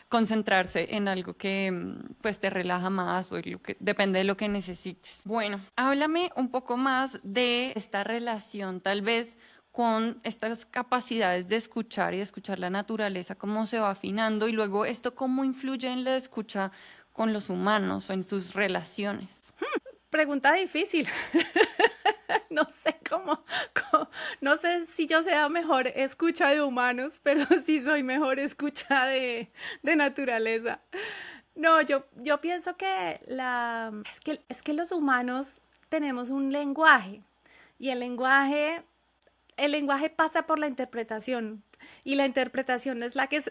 concentrarse en algo que pues te relaja más o lo que, depende de lo que necesites. Bueno, háblame un poco más de esta relación tal vez con estas capacidades de escuchar y de escuchar la naturaleza, cómo se va afinando y luego esto cómo influye en la escucha con los humanos o en sus relaciones. Pregunta difícil. No sé no sé si yo sea mejor escucha de humanos, pero sí soy mejor escucha de naturaleza. No, yo pienso que es que los humanos tenemos un lenguaje y el lenguaje pasa por la interpretación y la interpretación es la que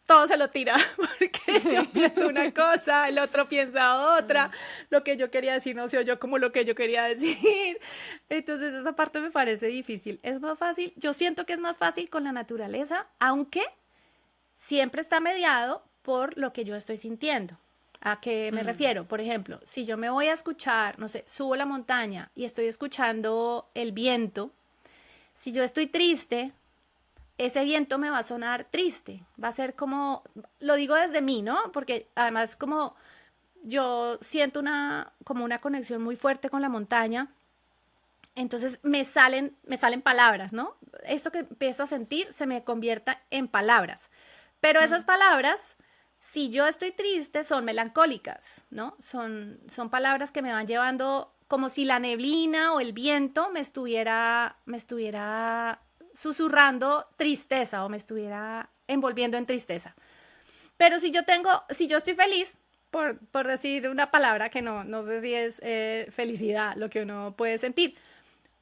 todo se lo tira, porque yo pienso una cosa, el otro piensa otra, lo que yo quería decir no se oyó como lo que yo quería decir. Entonces esa parte me parece difícil. Es más fácil, yo siento que es más fácil con la naturaleza, aunque siempre está mediado por lo que yo estoy sintiendo. ¿A qué me Mm, refiero? Por ejemplo, si yo me voy a escuchar, no sé, subo la montaña y estoy escuchando el viento, si yo estoy triste, ese viento me va a sonar triste, va a ser como, lo digo desde mí, ¿no? Porque además como yo siento como una conexión muy fuerte con la montaña, entonces me salen palabras, ¿no? Esto que empiezo a sentir se me convierta en palabras. Pero esas mm, palabras, si yo estoy triste, son melancólicas, ¿no? Son palabras que me van llevando como si la neblina o el viento me estuviera susurrando tristeza o me estuviera envolviendo en tristeza. Pero si yo estoy feliz, por decir una palabra que no sé si es felicidad lo que uno puede sentir,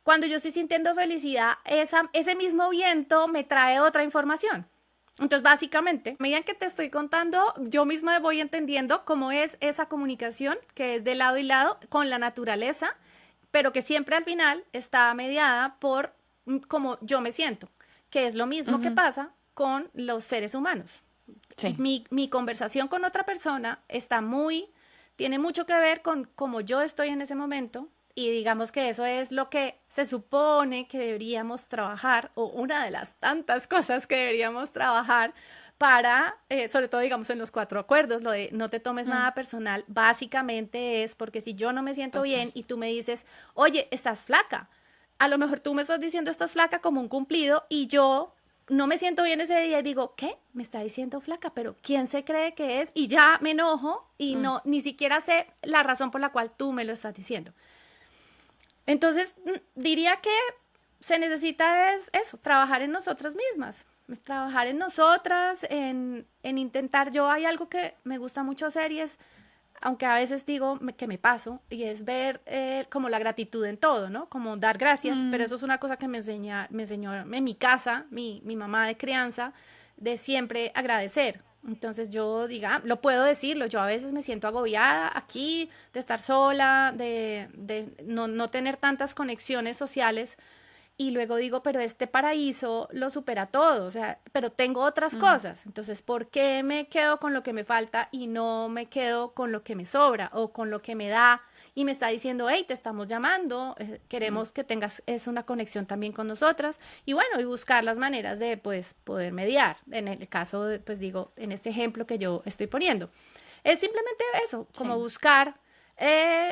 cuando yo estoy sintiendo felicidad, ese mismo viento me trae otra información. Entonces, básicamente, a medida que te estoy contando, yo misma voy entendiendo cómo es esa comunicación que es de lado y lado con la naturaleza, pero que siempre al final está mediada por cómo yo me siento, que es lo mismo que ujú. pasa con los seres humanos. Sí. Mi conversación con otra persona tiene mucho que ver con cómo yo estoy en ese momento y digamos que eso es lo que se supone que deberíamos trabajar o una de las tantas cosas que deberíamos trabajar para, sobre todo digamos en los cuatro acuerdos, lo de no te tomes Mm, nada personal, básicamente es porque si yo no me siento total. bien y tú me dices, oye, estás flaca, a lo mejor tú me estás diciendo estás flaca como un cumplido y yo no me siento bien ese día y digo, ¿qué? Me está diciendo flaca, pero ¿quién se cree que es? Y ya me enojo y Mm, no, ni siquiera sé la razón por la cual tú me lo estás diciendo. Entonces, diría que se necesita es eso, trabajar en nosotras mismas, trabajar en nosotras, en intentar, yo hay algo que me gusta mucho hacer y es aunque a veces digo que me paso, y es ver como la gratitud en todo, ¿no? Como dar gracias, pero mm, eso es una cosa que me enseñó en mi casa, mi mamá de crianza, de siempre agradecer. Entonces yo diga, lo puedo decirlo, yo a veces me siento agobiada aquí de estar sola, de no tener tantas conexiones sociales y luego digo, pero este paraíso lo supera todo, o sea, pero tengo otras mm, cosas, entonces, ¿por qué me quedo con lo que me falta y no me quedo con lo que me sobra o con lo que me da? Y me está diciendo, hey, te estamos llamando, mm, queremos que tengas es una conexión también con nosotras y bueno, y buscar las maneras de pues poder mediar, en el caso de, pues digo, en este ejemplo que yo estoy poniendo. Es simplemente eso, como sí. buscar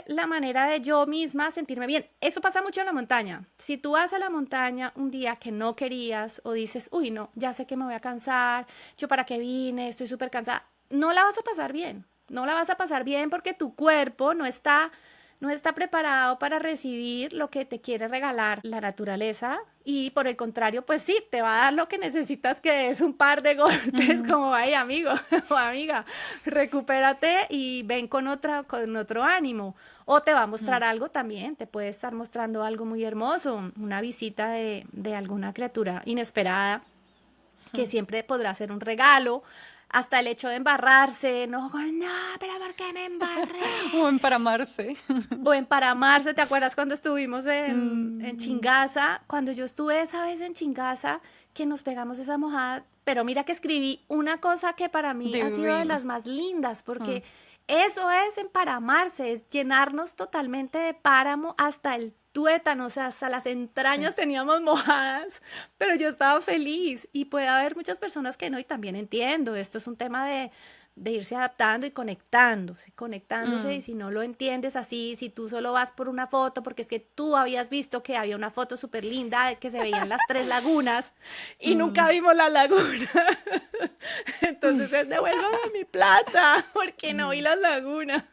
la manera de yo misma sentirme bien. Eso pasa mucho en la montaña. Si tú vas a la montaña un día que no querías o dices, uy, no, ya sé que me voy a cansar, yo para qué vine, estoy súper cansada, no la vas a pasar bien. No la vas a pasar bien porque tu cuerpo no está preparado para recibir lo que te quiere regalar la naturaleza y por el contrario, pues sí, te va a dar lo que necesitas que es un par de golpes Mm, como, ay, amigo o amiga, recupérate y ven con otro ánimo. O te va a mm, mostrar algo también, te puede estar mostrando algo muy hermoso, una visita de alguna criatura inesperada que mm. siempre podrá ser un regalo, hasta el hecho de embarrarse, no, no, pero ¿por qué me embarré? O emparamarse. O emparamarse, ¿te acuerdas cuando estuvimos en Mm, Chingaza? Cuando yo estuve esa vez en Chingaza, que nos pegamos esa mojada, pero mira que escribí una cosa que para mí ha sido de divino. las más lindas, Mm, porque Eso es emparamarse, es llenarnos totalmente de páramo hasta el tuétano, o sea, hasta las Sí. entrañas teníamos mojadas, pero yo estaba feliz. Y puede haber muchas personas que no, y también entiendo, esto es un tema de irse adaptando y conectándose, y Mm, si no lo entiendes así, si tú solo vas por una foto, porque es que tú habías visto que había una foto súper linda, que se veían las tres lagunas, y nunca mm, vimos la laguna. Entonces es devuélvame mi plata, porque no vi mm. las lagunas.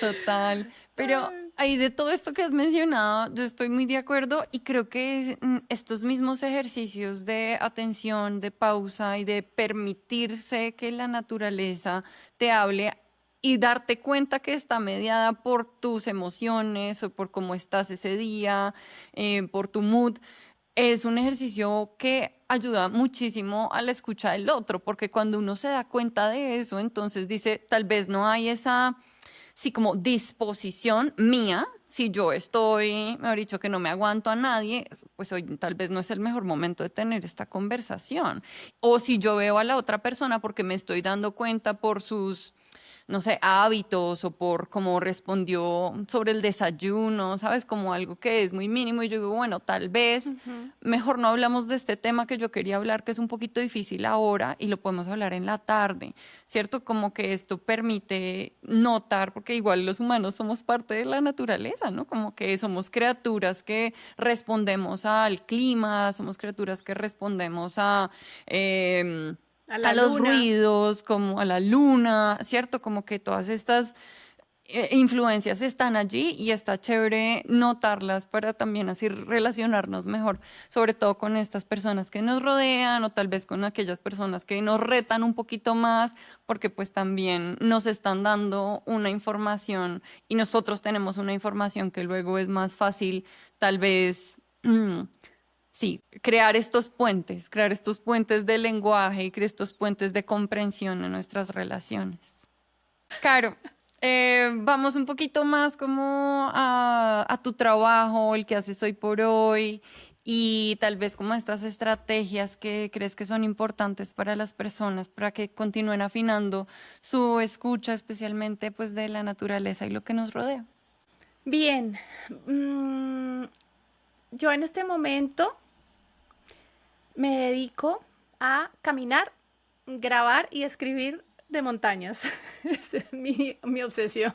Total, pero ahí de todo esto que has mencionado, yo estoy muy de acuerdo y creo que estos mismos ejercicios de atención, de pausa y de permitirse que la naturaleza te hable y darte cuenta que está mediada por tus emociones o por cómo estás ese día, por tu mood, es un ejercicio que ayuda muchísimo a la escucha del otro, porque cuando uno se da cuenta de eso, entonces dice, tal vez no hay esa sí, como disposición mía, si yo estoy, mejor dicho, que no me aguanto a nadie, pues hoy tal vez no es el mejor momento de tener esta conversación. O si yo veo a la otra persona porque me estoy dando cuenta por sus, no sé, hábitos o por cómo respondió sobre el desayuno, ¿sabes? Como algo que es muy mínimo y yo digo, bueno, tal vez Ujú. mejor no hablamos de este tema que yo quería hablar, que es un poquito difícil ahora y lo podemos hablar en la tarde, ¿cierto? Como que esto permite notar, porque igual los humanos somos parte de la naturaleza, ¿no? Como que somos criaturas que respondemos al clima, somos criaturas que respondemos em, A a la los luna. ruidos, como a la luna, ¿cierto? Como que todas estas influencias están allí y está chévere notarlas para también así relacionarnos mejor, sobre todo con estas personas que nos rodean o tal vez con aquellas personas que nos retan un poquito más, porque pues también nos están dando una información y nosotros tenemos una información que luego es más fácil tal vez... sí, crear estos puentes de lenguaje y crear estos puentes de comprensión en nuestras relaciones. Claro, vamos un poquito más como a tu trabajo, el que haces hoy por hoy y tal vez como estas estrategias que crees que son importantes para las personas para que continúen afinando su escucha, especialmente pues de la naturaleza y lo que nos rodea. Bien, mm, yo en este momento me dedico a caminar, grabar y escribir de montañas. Esa es mi obsesión.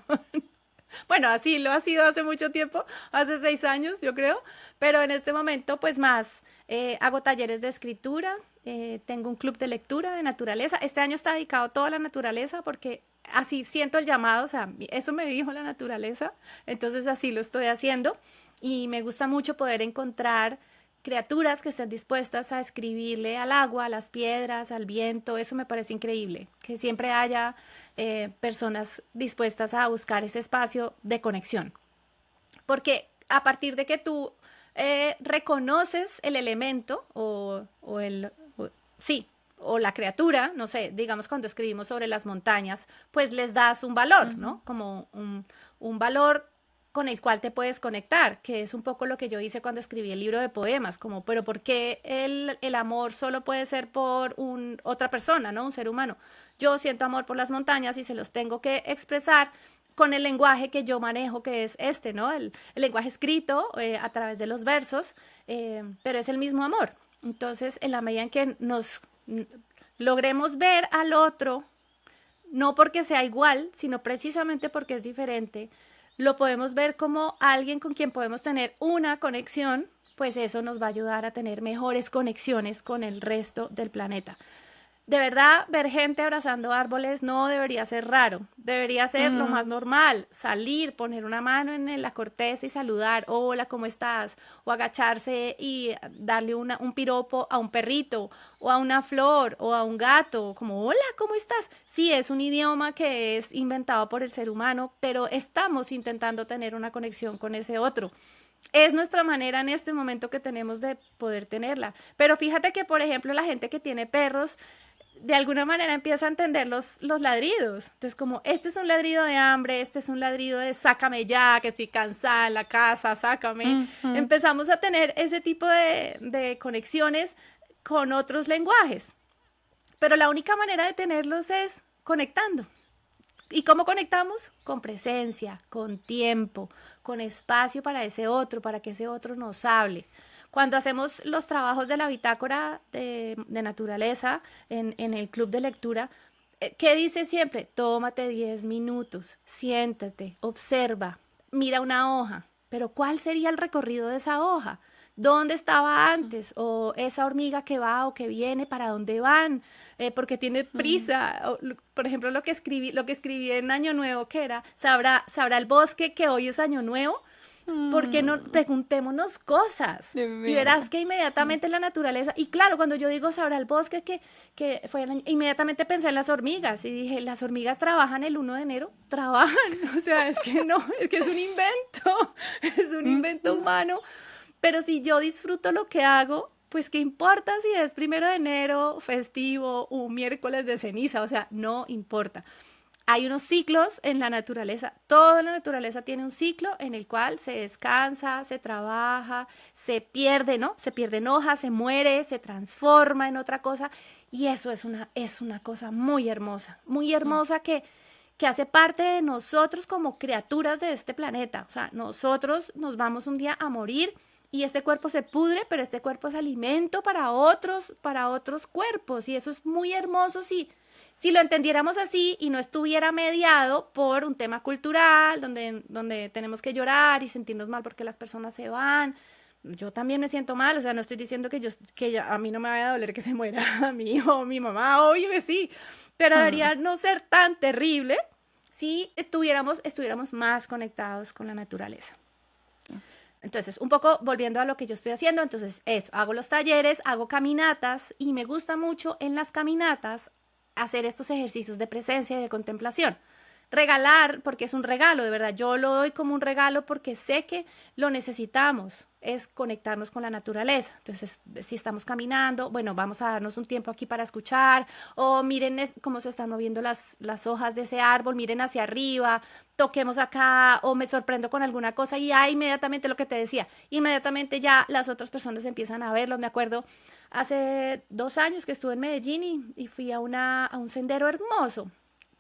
Bueno, así lo ha sido hace mucho tiempo, hace 6 años, yo creo, pero en este momento, pues más, hago talleres de escritura, tengo un club de lectura de naturaleza. Este año está dedicado todo a la naturaleza porque así siento el llamado, o sea, eso me dijo la naturaleza, entonces así lo estoy haciendo y me gusta mucho poder encontrar criaturas que estén dispuestas a escribirle al agua, a las piedras, al viento, eso me parece increíble, que siempre haya personas dispuestas a buscar ese espacio de conexión. Porque a partir de que tú reconoces el elemento sí, o la criatura, no sé, digamos cuando escribimos sobre las montañas, pues les das un valor, Ujú, ¿no? Como un valor con el cual te puedes conectar, que es un poco lo que yo hice cuando escribí el libro de poemas, como, pero ¿por qué el amor solo puede ser por otra persona, ¿no? Un ser humano. Yo siento amor por las montañas y se los tengo que expresar con el lenguaje que yo manejo, que es este, ¿no? El lenguaje escrito a través de los versos, pero es el mismo amor. Entonces, en la medida en que logremos ver al otro, no porque sea igual, sino precisamente porque es diferente, lo podemos ver como alguien con quien podemos tener una conexión, pues eso nos va a ayudar a tener mejores conexiones con el resto del planeta. De verdad, ver gente abrazando árboles no debería ser raro, debería ser lo más mm, normal, salir, poner una mano en la corteza y saludar, hola, ¿cómo estás? O agacharse y darle un piropo a un perrito, o a una flor, o a un gato, como, hola, ¿cómo estás? Sí, es un idioma que es inventado por el ser humano, pero estamos intentando tener una conexión con ese otro. Es nuestra manera en este momento que tenemos de poder tenerla. Pero fíjate que, por ejemplo, la gente que tiene perros, de alguna manera empieza a entender los ladridos. Entonces, como, este es un ladrido de hambre, este es un ladrido de sácame ya, que estoy cansada en la casa, sácame. ujú. Empezamos a tener ese tipo de conexiones con otros lenguajes. Pero la única manera de tenerlos es conectando. ¿Y cómo conectamos? Con presencia, con tiempo, con espacio para ese otro, para que ese otro nos hable. Cuando hacemos los trabajos de la bitácora de naturaleza en el club de lectura, ¿qué dice siempre? Tómate 10 minutos, siéntate, observa, mira una hoja, pero ¿cuál sería el recorrido de esa hoja? ¿Dónde estaba antes? O esa hormiga que va o que viene, ¿para dónde van? Porque tiene Mm, prisa. Por ejemplo, lo que escribí en Año Nuevo, que era, ¿sabrá el bosque que hoy es Año Nuevo? Porque no mm, preguntémonos cosas. de Y verás veras. que Mm. inmediatamente la naturaleza, y claro, cuando yo digo sabrá el bosque que fue inmediatamente pensé en las hormigas y dije, las hormigas trabajan el 1 de enero, trabajan, o sea, es que no, es que es un invento, es un invento Ujú. humano, pero si yo disfruto lo que hago, pues qué importa si es 1 de enero, festivo, un miércoles de ceniza, o sea, no importa. Hay unos ciclos en la naturaleza, toda la naturaleza tiene un ciclo en el cual se descansa, se trabaja, se pierde, ¿no? Se pierden hojas, se muere, se transforma en otra cosa y eso es una cosa muy Mm. hermosa que hace parte de nosotros como criaturas de este planeta. O sea, nosotros nos vamos un día a morir y este cuerpo se pudre, pero este cuerpo es alimento para otros cuerpos y eso es muy hermoso si lo entendiéramos así y no estuviera mediado por un tema cultural, donde tenemos que llorar y sentirnos mal porque las personas se van. Yo también me siento mal, o sea, no estoy diciendo a mí no me vaya a doler que se muera a mi hijo o mi mamá, obvio que sí, pero Mm. debería no ser tan terrible si estuviéramos más conectados con la naturaleza. Entonces, un poco volviendo a lo que yo estoy haciendo, entonces eso, hago los talleres, hago caminatas y me gusta mucho en las caminatas hacer estos ejercicios de presencia y de contemplación. Regalar, porque es un regalo, de verdad, yo lo doy como un regalo porque sé que lo necesitamos, es conectarnos con la naturaleza. Entonces, si estamos caminando, bueno, vamos a darnos un tiempo aquí para escuchar, o miren cómo se están moviendo las hojas de ese árbol, miren hacia arriba, toquemos acá o me sorprendo con alguna cosa y ya inmediatamente lo que te decía, inmediatamente ya las otras personas empiezan a verlo. Me acuerdo hace 2 años que estuve en Medellín y fui a un sendero hermoso.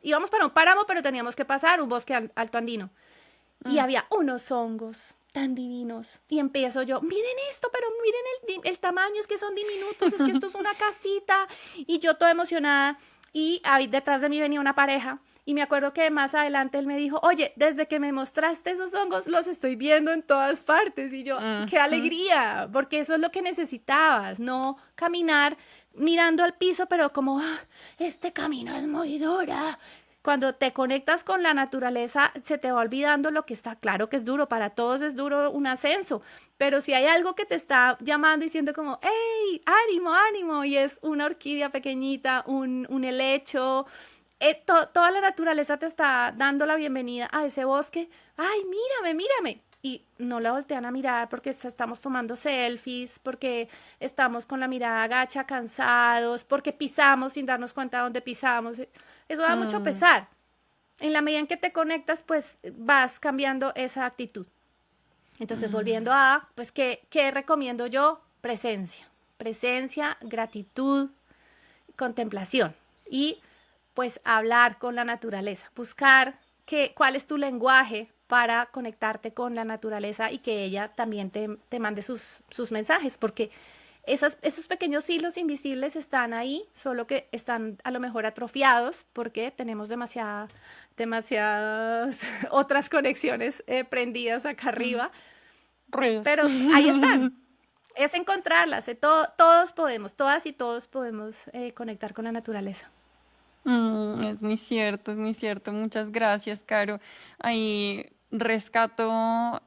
Íbamos para un páramo, pero teníamos que pasar un bosque alto andino y Mm. había unos hongos tan divinos. Y empiezo yo, miren esto, pero miren el tamaño, es que son diminutos, es que esto es una casita. Y yo toda emocionada. Y ahí detrás de mí venía una pareja. Y me acuerdo que más adelante él me dijo, oye, desde que me mostraste esos hongos, los estoy viendo en todas partes. Y yo, qué Ujú. alegría, porque eso es lo que necesitabas, no caminar mirando al piso, pero como, este camino es muy dura. Cuando te conectas con la naturaleza, se te va olvidando lo que está. Claro que es duro, para todos es duro un ascenso, pero si hay algo que te está llamando diciendo como, hey, ánimo, ánimo, y es una orquídea pequeñita, un helecho, toda la naturaleza te está dando la bienvenida a ese bosque. Ay, mírame, mírame. Y no la voltean a mirar porque estamos tomando selfies, porque estamos con la mirada agacha, cansados, porque pisamos sin darnos cuenta de dónde pisamos. Eso da mucho Mm. pesar. En la medida en que te conectas, pues vas cambiando esa actitud. Entonces, volviendo Mm. pues, ¿qué recomiendo yo? Presencia. Presencia, gratitud, contemplación. Y pues hablar con la naturaleza. Buscar cuál es tu lenguaje para conectarte con la naturaleza y que ella también te mande sus mensajes, porque esos pequeños hilos invisibles están ahí, solo que están a lo mejor atrofiados porque tenemos demasiadas otras conexiones prendidas acá Mm. arriba, Ríos. pero ahí están. Es encontrarlas. Todos podemos, todas y todos podemos conectar con la naturaleza. Es muy cierto, es muy cierto. Muchas gracias, Caro. Ahí rescato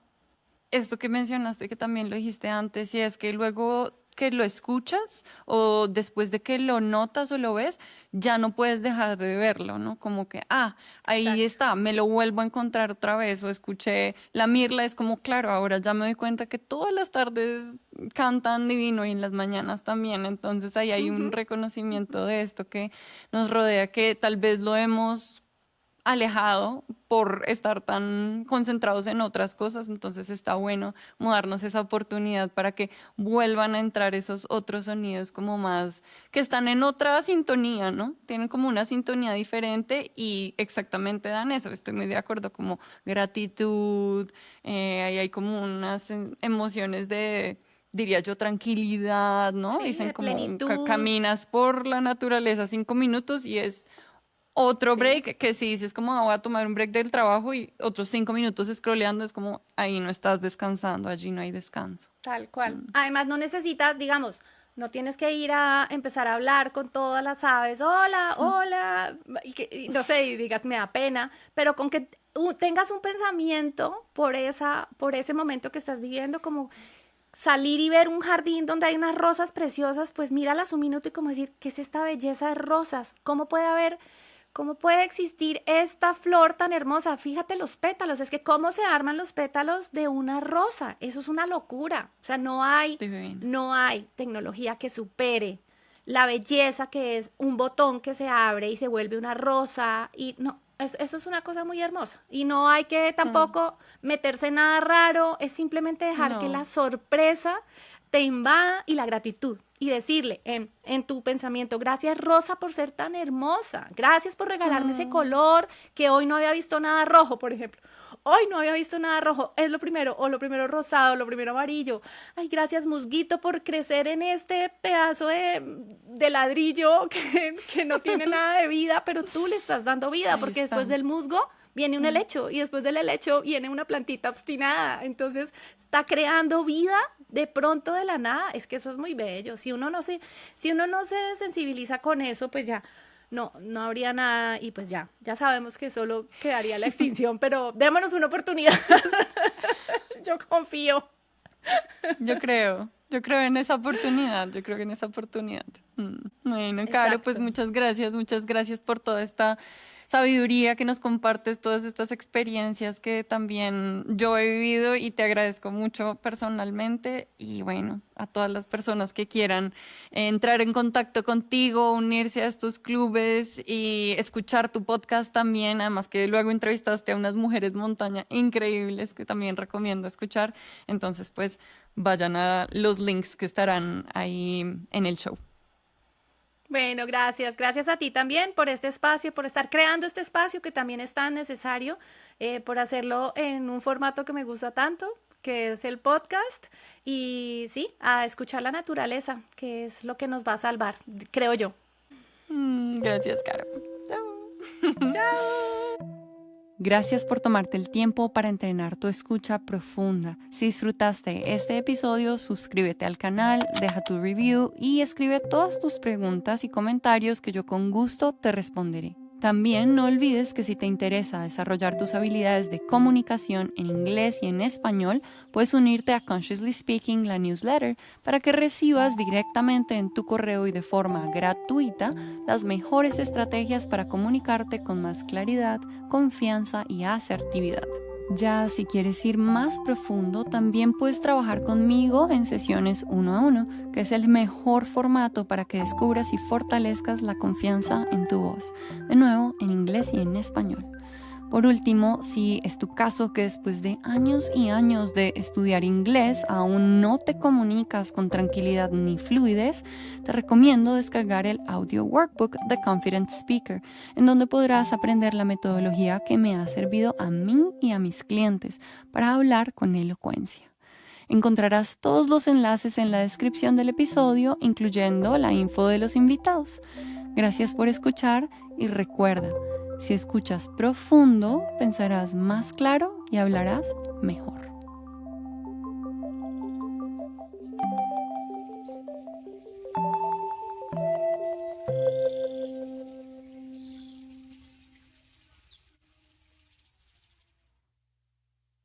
esto que mencionaste, que también lo dijiste antes, y es que luego que lo escuchas o después de que lo notas o lo ves, ya no puedes dejar de verlo, ¿no? Como que, ahí Exacto. está, me lo vuelvo a encontrar otra vez o escuché la mirla, es como, claro, ahora ya me doy cuenta que todas las tardes cantan divino y en las mañanas también, entonces ahí hay un Ujú. reconocimiento de esto que nos rodea, que tal vez lo hemos alejado por estar tan concentrados en otras cosas, entonces está bueno darnos esa oportunidad para que vuelvan a entrar esos otros sonidos como más, que están en otra sintonía, ¿no? Tienen como una sintonía diferente y exactamente dan eso, estoy muy de acuerdo, como gratitud, ahí hay como unas emociones de, diría yo, tranquilidad, ¿no? Sí, Dicen de como plenitud. caminas por la naturaleza 5 minutos y es otro Sí. break que si dices como voy a tomar un break del trabajo y otros 5 minutos scrolleando, es como ahí no estás descansando, allí no hay descanso. Tal cual. Además, no necesitas, digamos, no tienes que ir a empezar a hablar con todas las aves, hola, hola, y no sé, y digas, me da pena, pero con que tengas un pensamiento por ese momento que estás viviendo, como salir y ver un jardín donde hay unas rosas preciosas, pues míralas un minuto y como decir, ¿qué es esta belleza de rosas? ¿Cómo puede existir esta flor tan hermosa? Fíjate los pétalos, es que cómo se arman los pétalos de una rosa, eso es una locura. O sea, Divino. no hay tecnología que supere la belleza que es un botón que se abre y se vuelve una rosa y no, eso es una cosa muy hermosa y no hay que Mm, tampoco meterse en nada raro, es simplemente dejar que la no. sorpresa te invada y la gratitud y decirle en tu pensamiento, gracias Rosa por ser tan hermosa, gracias por regalarme ese Mm, color que hoy no había visto nada rojo, por ejemplo. Hoy no había visto nada rojo, es lo primero, o lo primero rosado, lo primero amarillo. Ay, gracias musguito por crecer en este pedazo de ladrillo que no tiene nada de vida, pero tú le estás dando vida, ahí porque después está. del musgo viene un Mm, helecho y después del helecho viene una plantita obstinada. Entonces está creando vida de pronto de la nada. Es que eso es muy bello. Si uno no se sensibiliza con eso, pues ya no habría nada y pues ya sabemos que solo quedaría la extinción, pero démonos una oportunidad. Yo confío. yo creo en esa oportunidad, yo creo que en esa oportunidad. Bueno, Caro, pues Exacto. muchas gracias por toda esta sabiduría que nos compartes, todas estas experiencias que también yo he vivido y te agradezco mucho personalmente y bueno, a todas las personas que quieran entrar en contacto contigo, unirse a estos clubes y escuchar tu podcast también, además que luego entrevistaste a unas mujeres montaña increíbles que también recomiendo escuchar, entonces pues vayan a los links que estarán ahí en el show. Bueno, gracias. Gracias a ti también por este espacio, por estar creando este espacio que también es tan necesario, por hacerlo en un formato que me gusta tanto, que es el podcast. Y sí, a escuchar la naturaleza, que es lo que nos va a salvar, creo yo. Gracias, Caro. Chao. Chao. Gracias por tomarte el tiempo para entrenar tu escucha profunda. Si disfrutaste este episodio, suscríbete al canal, deja tu review y escribe todas tus preguntas y comentarios que yo con gusto te responderé. También no olvides que si te interesa desarrollar tus habilidades de comunicación en inglés y en español, puedes unirte a Consciously Speaking, la newsletter, para que recibas directamente en tu correo y de forma gratuita las mejores estrategias para comunicarte con más claridad, confianza y asertividad. Ya si quieres ir más profundo, también puedes trabajar conmigo en sesiones 1 a 1, que es el mejor formato para que descubras y fortalezcas la confianza en tu voz. De nuevo, en inglés y en español. Por último, si es tu caso que después de años y años de estudiar inglés aún no te comunicas con tranquilidad ni fluidez, te recomiendo descargar el audio workbook The Confident Speaker, en donde podrás aprender la metodología que me ha servido a mí y a mis clientes para hablar con elocuencia. Encontrarás todos los enlaces en la descripción del episodio, incluyendo la info de los invitados. Gracias por escuchar y recuerda, si escuchas profundo, pensarás más claro y hablarás mejor.